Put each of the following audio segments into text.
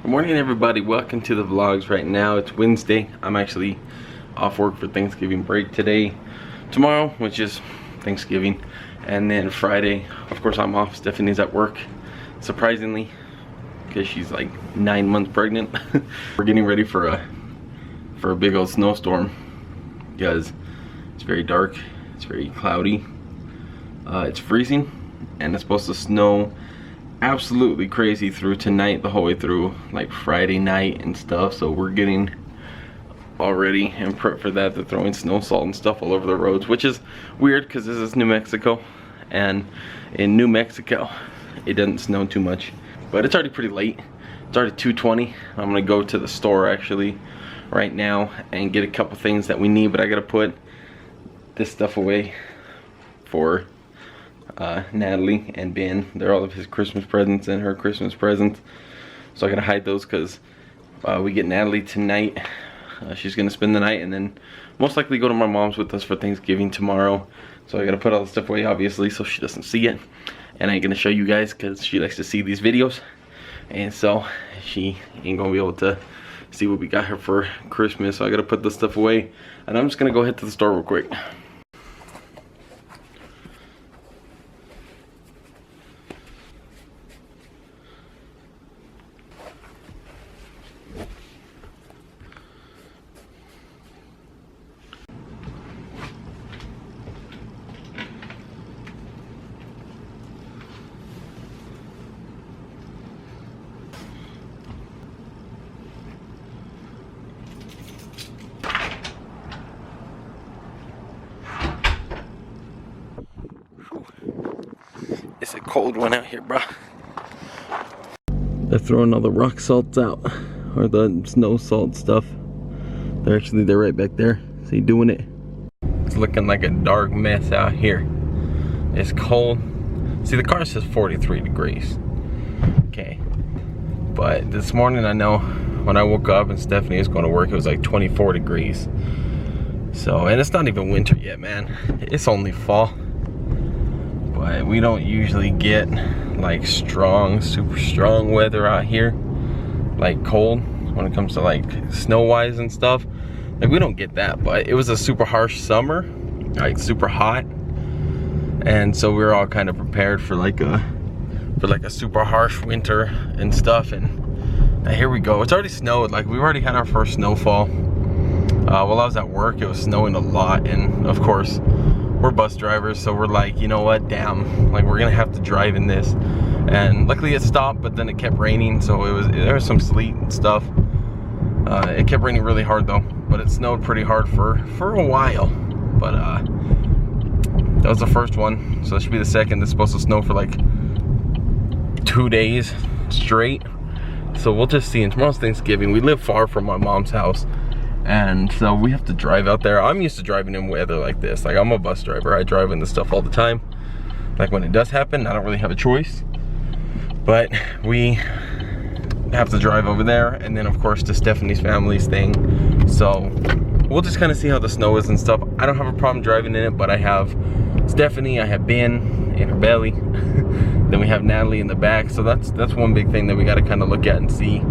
Good morning, everybody. Welcome to the vlogs. Right now it's Wednesday. I'm actually off work for Thanksgiving break today, tomorrow, which is Thanksgiving, and then Friday of course I'm off. Stephanie's at work, surprisingly, because she's like 9 months pregnant. We're getting ready for a big old snowstorm because it's very dark, it's very cloudy, it's freezing, and it's supposed to snow absolutely crazy through tonight, the whole way through like Friday night and stuff. So we're getting all ready and prep for that. They're throwing snow, salt and stuff all over the roads, which is weird because this is New Mexico, and in New Mexico it doesn't snow too much, but it's already pretty late. It's already 2:20. I'm gonna go to the store actually right now and get a couple things that we need, but I gotta put this stuff away for Natalie and Ben. They're all of his Christmas presents and her Christmas presents, so I gotta hide those because we get Natalie tonight. She's gonna spend the night and then most likely go to my mom's with us for Thanksgiving tomorrow, so I gotta put all the stuff away obviously so she doesn't see it, and I ain't gonna show you guys because she likes to see these videos, and so she ain't gonna be able to see what we got her for Christmas. So I gotta put this stuff away, and I'm just gonna go head to the store real quick. It's a cold one out here, bro. They're throwing all the rock salts out, or the snow salt stuff. They're right back there. See, doing it. It's looking like a dark mess out here. It's cold. See, the car says 43 degrees. Okay, but this morning I know when I woke up and Stephanie was going to work, it was like 24 degrees. So, and it's not even winter yet, man. It's only fall. But we don't usually get like super strong weather out here, like cold, when it comes to like snow wise and stuff. Like, we don't get that, but it was a super harsh summer, like super hot, and so we were all kind of prepared for like a super harsh winter and stuff. And now here we go. It's already snowed. Like, we've already had our first snowfall. While I was at work, it was snowing a lot, and of course we're bus drivers, so we're like, you know what, damn, like, we're gonna have to drive in this. And luckily it stopped, but then it kept raining, so there was some sleet and stuff. It kept raining really hard though, but it snowed pretty hard for a while. But that was the first one, so it should be the second. It's supposed to snow for like 2 days straight, so we'll just see. And tomorrow's Thanksgiving. We live far from my mom's house, and so we have to drive out there. I'm used to driving in weather like this. Like, I'm a bus driver. I drive in this stuff all the time. Like, when it does happen, I don't really have a choice. But we have to drive over there, and then of course to Stephanie's family's thing. So we'll just kind of see how the snow is and stuff. I don't have a problem driving in it, but I have Stephanie, I have Ben in her belly, then we have Natalie in the back. So that's one big thing that we got to kind of look at and see.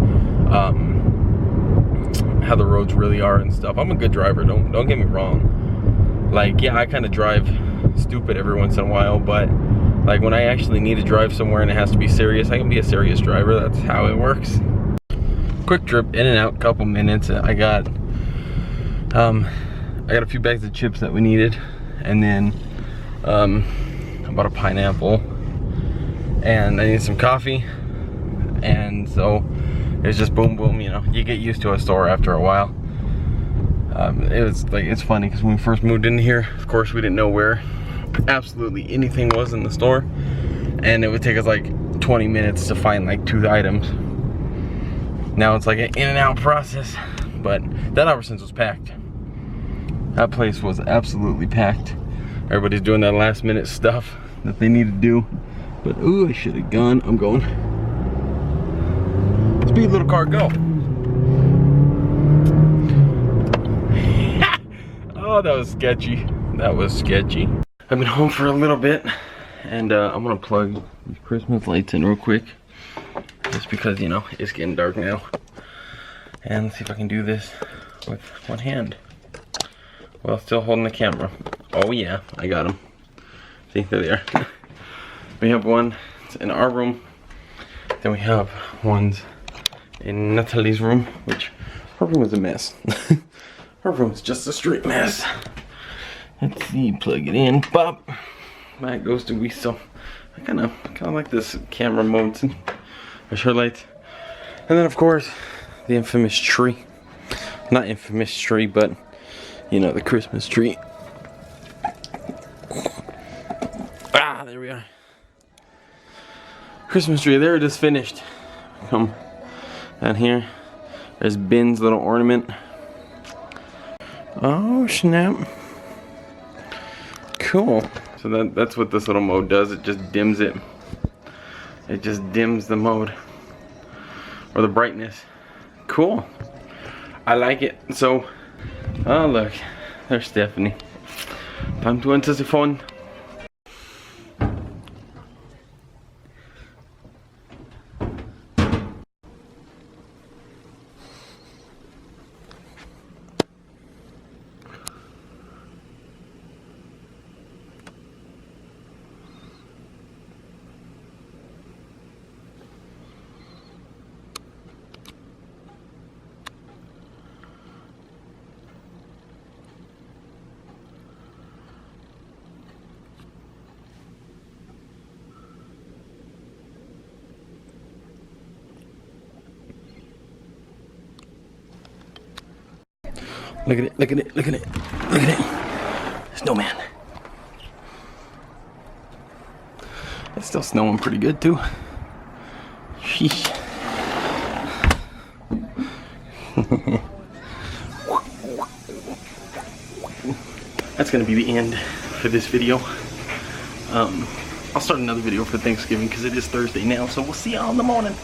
How the roads really are and stuff. I'm a good driver, don't get me wrong. Like, yeah, I kind of drive stupid every once in a while, but like, when I actually need to drive somewhere and it has to be serious, I can be a serious driver. That's how it works. Quick trip in and out, couple minutes. I got a few bags of chips that we needed, and then I bought a pineapple, and I need some coffee, and so it's just boom boom, you know, you get used to a store after a while. It's funny because when we first moved in here, of course we didn't know where absolutely anything was in the store, and it would take us like 20 minutes to find like 2 items. Now it's like an in and out process, but that Albertsons was packed. That place was absolutely packed. Everybody's doing that last minute stuff that they need to do, but ooh, I should have gone. I'm going. Speed, little car, go. Oh, that was sketchy. That was sketchy. I've been home for a little bit, and I'm gonna plug these Christmas lights in real quick. just because, you know, it's getting dark now. And let's see if I can do this with one hand while still holding the camera. Oh yeah, I got them. See, there they are. We have one in our room, then we have ones in Natalie's room, which her room is a mess. Her room is just a straight mess. Let's see, plug it in, pop. Back goes to Weasel. I kind of like this camera mode. There's her lights, and then of course the infamous tree. Not infamous tree, but you know, the Christmas tree. Ah, there we are. Christmas tree. There it is, finished. Come down here. There's Ben's little ornament. Oh snap! Cool. So that's what this little mode does. It just dims it. It just dims the mode or the brightness. Cool. I like it. So, oh look, there's Stephanie. Time to enter the phone. Look at it, look at it, look at it, look at it. Snowman. It's still snowing pretty good too. Sheesh. That's gonna be the end for this video. I'll start another video for Thanksgiving because it is Thursday now, so we'll see y'all in the morning.